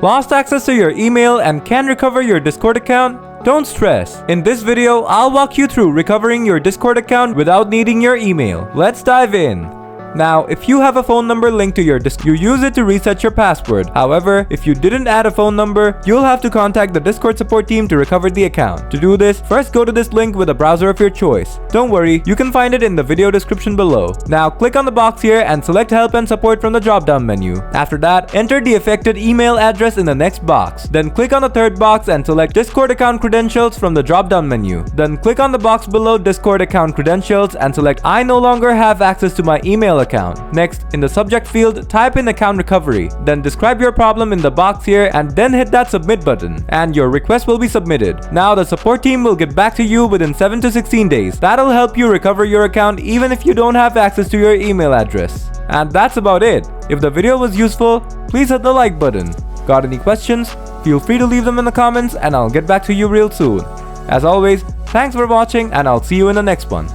Lost access to your email and can't recover your Discord account? Don't stress. In this video, I'll walk you through recovering your Discord account without needing your email. Let's dive in. Now, if you have a phone number linked to your Discord, you use it to reset your password. However, if you didn't add a phone number, you'll have to contact the Discord support team to recover the account. To do this, first go to this link with a browser of your choice. Don't worry, you can find it in the video description below. Now, click on the box here and select Help and Support from the drop-down menu. After that, enter the affected email address in the next box. Then click on the third box and select Discord account credentials from the drop-down menu. Then click on the box below Discord account credentials and select I no longer have access to my email account. Next, in the subject field, type in account recovery. Then describe your problem in the box here and then hit that submit button. And your request will be submitted. Now the support team will get back to you within 7 to 16 days. That'll help you recover your account even if you don't have access to your email address. And that's about it. If the video was useful, please hit the like button. Got any questions? Feel free to leave them in the comments and I'll get back to you real soon. As always, thanks for watching and I'll see you in the next one.